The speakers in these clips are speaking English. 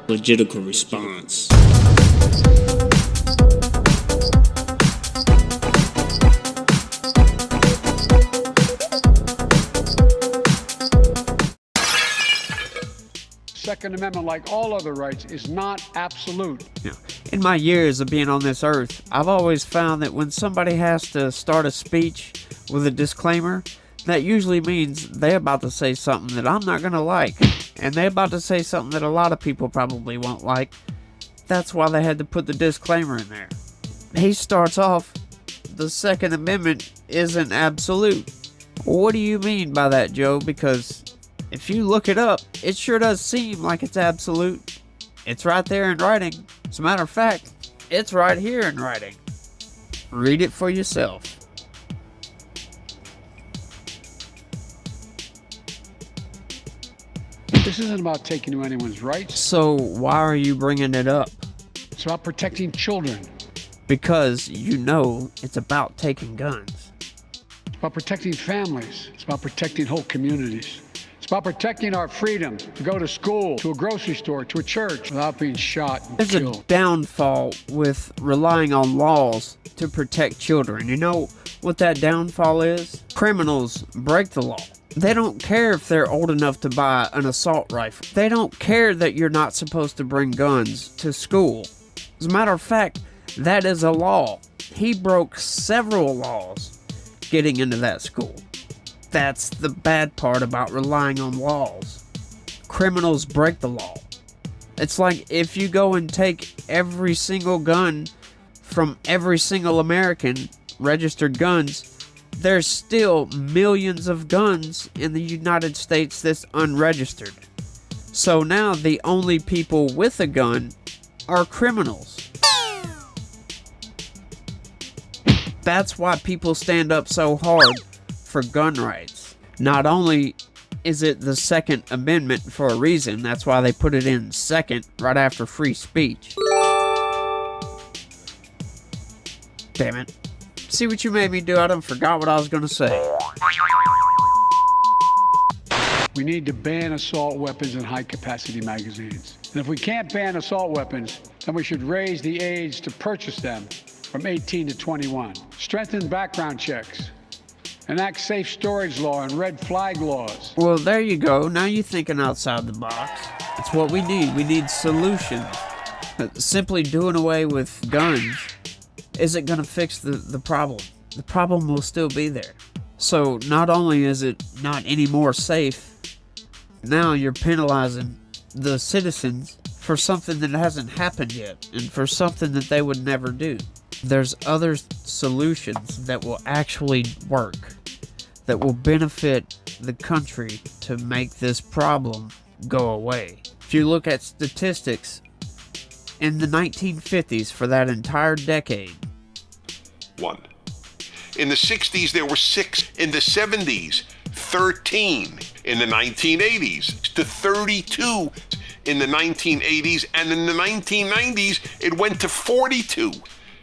Logitical response. Second Amendment, like all other rights, is not absolute. Yeah. In my years of being on this earth, I've always found that when somebody has to start a speech with a disclaimer, that usually means they're about to say something that I'm not going to like. And they're about to say something that a lot of people probably won't like. That's why they had to put the disclaimer in there. He starts off, the Second Amendment isn't absolute. What do you mean by that, Joe? Because if you look it up, it sure does seem like it's absolute. It's right there in writing. As a matter of fact, it's right here in writing. Read it for yourself. This isn't about taking away anyone's rights. So why are you bringing it up? It's about protecting children. Because you know it's about taking guns. It's about protecting families. It's about protecting whole communities. It's about protecting our freedom to go to school, to a grocery store, to a church without being shot and There's killed. a downfall with relying on laws to protect children. You know what that downfall is? Criminals break the law. They don't care if they're old enough to buy an assault rifle. They don't care that you're not supposed to bring guns to school. As a matter of fact, that is a law. He broke several laws getting into that school. That's the bad part about relying on laws. Criminals break the law. It's like if you go and take every single gun from every single American, registered guns, there's still millions of guns in the United States that's unregistered. So now the only people with a gun are criminals. That's why people stand up so hard for gun rights. Not only is it the Second Amendment for a reason, that's why they put it in second right after free speech. Damn it. See what you made me do? I done forgot what I was gonna say. We need to ban assault weapons and high-capacity magazines. And if we can't ban assault weapons, then we should raise the age to purchase them from 18 to 21. Strengthen background checks. Enact safe storage law and red flag laws. Well, there you go. Now you're thinking outside the box. It's what we need. We need solutions. Simply doing away with guns isn't going to fix the problem. The problem will still be there. So not only is it not any more safe, now you're penalizing the citizens for something that hasn't happened yet and for something that they would never do. There's other solutions that will actually work, that will benefit the country to make this problem go away. If you look at statistics, in the 1950s, for that entire decade, 1. In the 60s, there were 6. In the 70s, 13. In the 1980s, to 32. In the 1980s, and in the 1990s, it went to 42.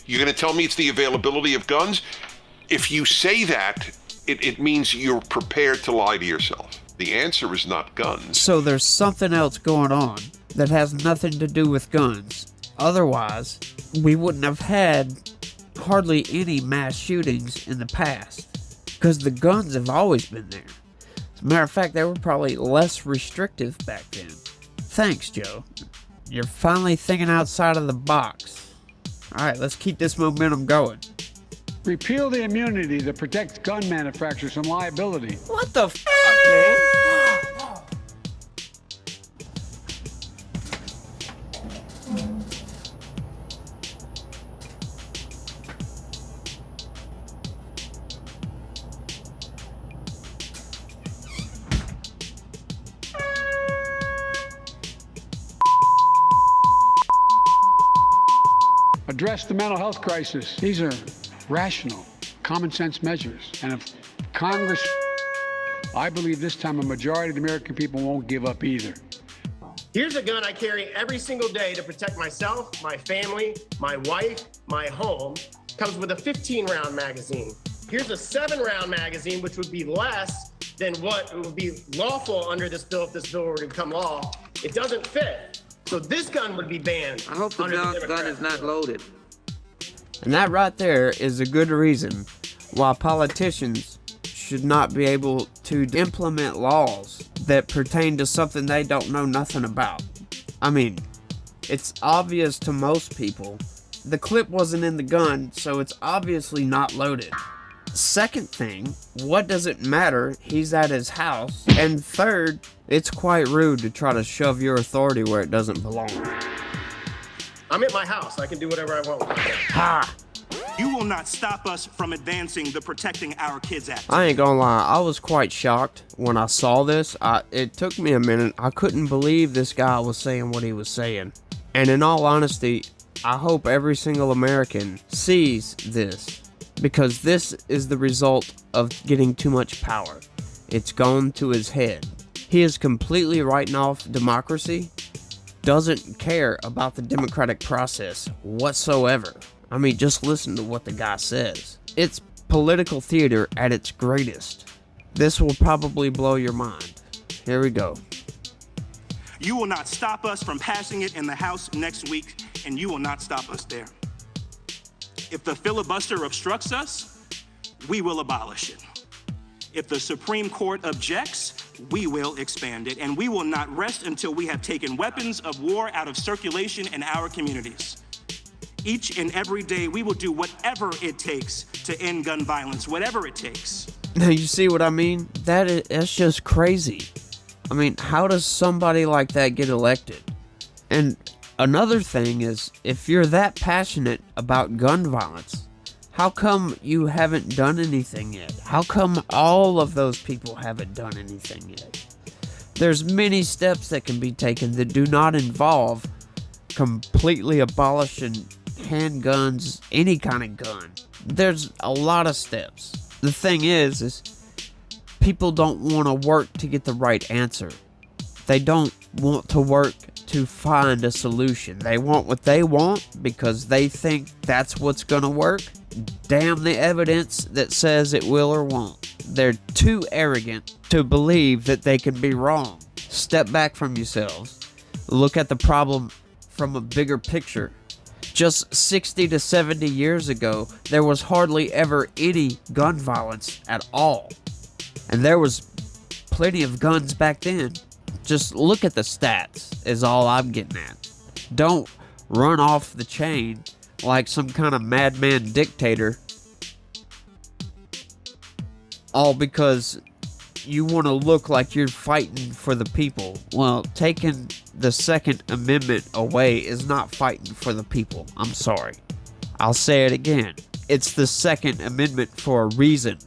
You're going to tell me it's the availability of guns? If you say that, it means you're prepared to lie to yourself. The answer is not guns. So there's something else going on that has nothing to do with guns. Otherwise, we wouldn't have had hardly any mass shootings in the past, because the guns have always been there. As a matter of fact, they were probably less restrictive back then. Thanks, Joe. You're finally thinking outside of the box. Alright, let's keep this momentum going. Repeal the immunity that protects gun manufacturers from liability. What the f***, man? Address the mental health crisis. These are rational, common sense measures. And if Congress, I believe this time a majority of the American people won't give up either. Here's a gun I carry every single day to protect myself, my family, my wife, my home. Comes with a 15-round magazine. Here's a 7-round magazine, which would be less than what would be lawful under this bill if this bill were to become law. It doesn't fit. So this gun would be banned. I hope the under gun Democrat is not bill. loaded. And that right there is a good reason why politicians should not be able to implement laws that pertain to something they don't know nothing about. I mean, it's obvious to most people. The clip wasn't in the gun, so it's obviously not loaded. Second thing, what does it matter? He's at his house. And third, it's quite rude to try to shove your authority where it doesn't belong. I'm at my house. I can do whatever I want with my gun. Ha! You will not stop us from advancing the Protecting Our Kids Act. I ain't gonna lie, I was quite shocked when I saw this. It took me a minute. I couldn't believe this guy was saying what he was saying. And in all honesty, I hope every single American sees this, because this is the result of getting too much power. It's gone to his head. He is completely writing off democracy, doesn't care about the democratic process whatsoever. I mean, just listen to what the guy says. It's political theater at its greatest. This will probably blow your mind. Here we go. You will not stop us from passing it in the House next week, and you will not stop us there. If the filibuster obstructs us, we will abolish it. If the Supreme Court objects, we will expand it, and we will not rest until we have taken weapons of war out of circulation in our communities. Each and every day, we will do whatever it takes to end gun violence, whatever it takes. Now, you see what I mean? That's just crazy. I mean, how does somebody like that get elected? And another thing is, if you're that passionate about gun violence, how come you haven't done anything yet? How come all of those people haven't done anything yet? There's many steps that can be taken that do not involve completely abolishing handguns, any kind of gun. There's a lot of steps. The thing is people don't want to work to get the right answer. They don't want to work to find a solution. They want what they want because they think that's what's gonna work. Damn the evidence that says it will or won't. They're too arrogant to believe that they can be wrong. Step back from yourselves. Look at the problem from a bigger picture. Just 60 to 70 years ago, there was hardly ever any gun violence at all. And there was plenty of guns back then. Just look at the stats, is all I'm getting at. Don't run off the chain like some kind of madman dictator, all because you want to look like you're fighting for the people. Well, taking the Second Amendment away is not fighting for the people. I'm sorry. I'll say it again. It's the Second Amendment for a reason.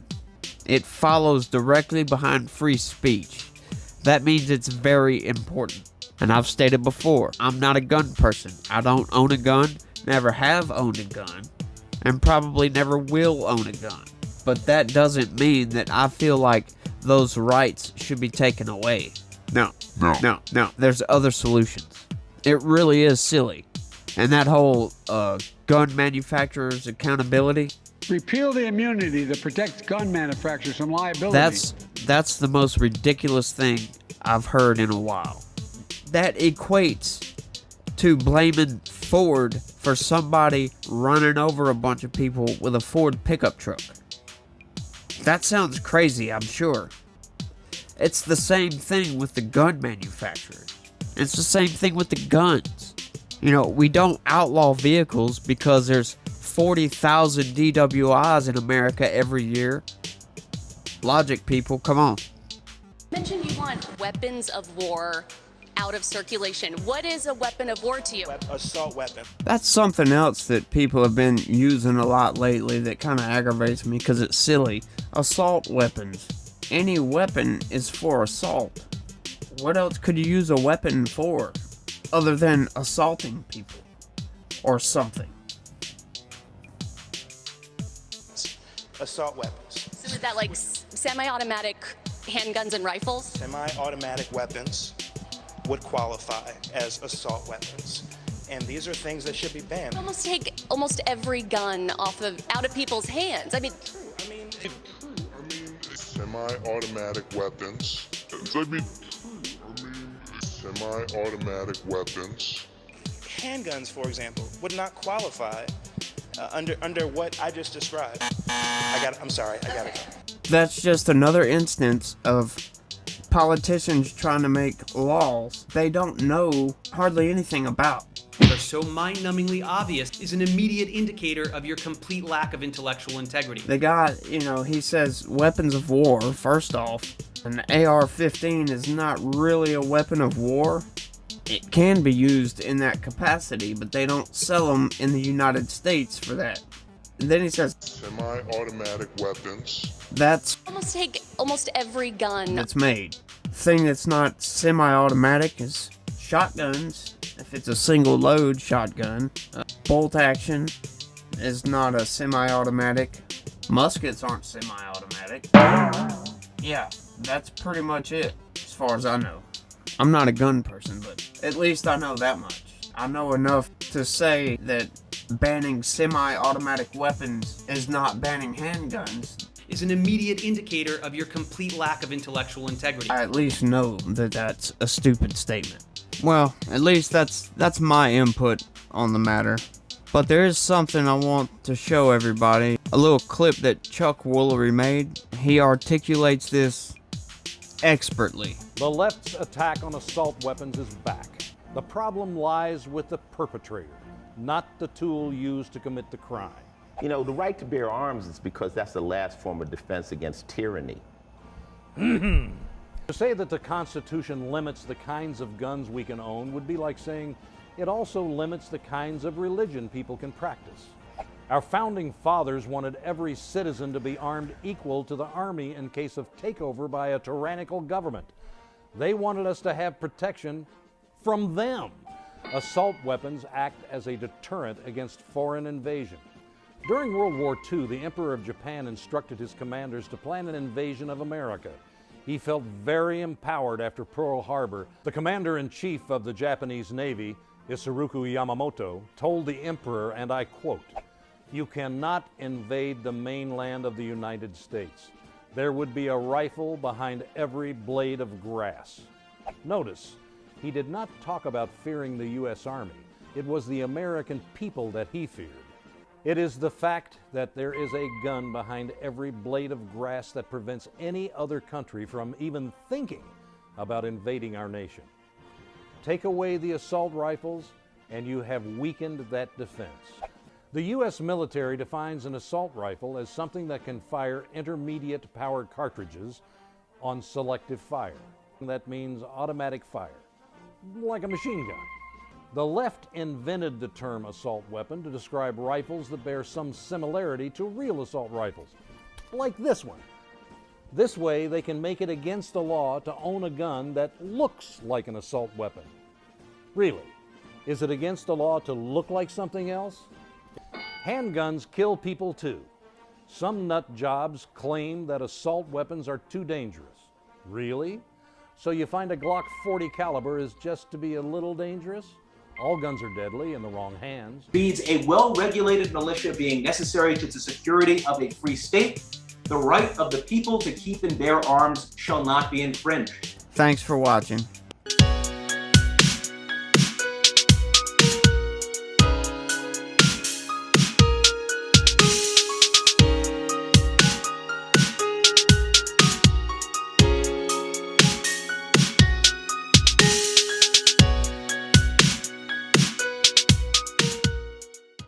It follows directly behind free speech. That means it's very important. And I've stated before, I'm not a gun person. I don't own a gun, never have owned a gun, and probably never will own a gun. But that doesn't mean that I feel like those rights should be taken away. No. There's other solutions. It really is silly. And that whole gun manufacturers accountability. Repeal the immunity that protects gun manufacturers from liability. That's the most ridiculous thing I've heard in a while. That equates to blaming Ford for somebody running over a bunch of people with a Ford pickup truck. That sounds crazy, I'm sure. It's the same thing with the gun manufacturers. It's the same thing with the guns. You know, we don't outlaw vehicles because there's 40,000 DWIs in America every year. Logic, people, come on. You mentioned you want weapons of war out of circulation. What is a weapon of war to you? Assault weapon. That's something else that people have been using a lot lately that kind of aggravates me because it's silly. Assault weapons. Any weapon is for assault. What else could you use a weapon for other than assaulting people or something? Assault weapons. So is that like semi-automatic handguns and rifles? Semi-automatic weapons would qualify as assault weapons. And these are things that should be banned. Almost take almost every gun out of people's hands. I mean, semi-automatic weapons. Semi-automatic semi-automatic weapons. Handguns, for example, would not qualify under what I just described. I'm sorry, I gotta go. That's just another instance of politicians trying to make laws they don't know hardly anything about. Are so mind-numbingly obvious is an immediate indicator of your complete lack of intellectual integrity. The guy, he says weapons of war. First off, an AR-15 is not really a weapon of war. It can be used in that capacity, but they don't sell them in the United States for that. And then he says Semi-automatic weapons. That's almost every gun that's made. Thing that's not semi-automatic is shotguns. If it's a single load shotgun, bolt action is not a semi-automatic. Muskets aren't semi-automatic. Yeah, that's pretty much it as far as I know. I'm not a gun person, but at least I know that much. I know enough to say that banning semi-automatic weapons is not banning handguns. Is an immediate indicator of your complete lack of intellectual integrity. I at least know that that's a stupid statement. Well, at least that's my input on the matter. But there is something I want to show everybody. A little clip that Chuck Woolery made. He articulates this expertly. The left's attack on assault weapons is back. The problem lies with the perpetrator, not the tool used to commit the crime. You know, the right to bear arms is because that's the last form of defense against tyranny. To say that the Constitution limits the kinds of guns we can own would be like saying it also limits the kinds of religion people can practice. Our founding fathers wanted every citizen to be armed equal to the army in case of takeover by a tyrannical government. They wanted us to have protection from them. Assault weapons act as a deterrent against foreign invasion. During World War II, the Emperor of Japan instructed his commanders to plan an invasion of America. He felt very empowered after Pearl Harbor. The commander-in-chief of the Japanese Navy, Isoroku Yamamoto, told the emperor, and I quote, "You cannot invade the mainland of the United States. There would be a rifle behind every blade of grass." Notice, he did not talk about fearing the U.S. Army. It was the American people that he feared. It is the fact that there is a gun behind every blade of grass that prevents any other country from even thinking about invading our nation. Take away the assault rifles, and you have weakened that defense. The U.S. military defines an assault rifle as something that can fire intermediate powered cartridges on selective fire. That means automatic fire, like a machine gun. The left invented the term assault weapon to describe rifles that bear some similarity to real assault rifles, like this one. This way, they can make it against the law to own a gun that looks like an assault weapon. Really, is it against the law to look like something else? Handguns kill people too. Some nut jobs claim that assault weapons are too dangerous. Really? So you find a Glock 40 caliber is just to be a little dangerous? All guns are deadly in the wrong hands. Reads a well-regulated militia being necessary to the security of a free state. The right of the people to keep and bear arms shall not be infringed. Thanks for watching.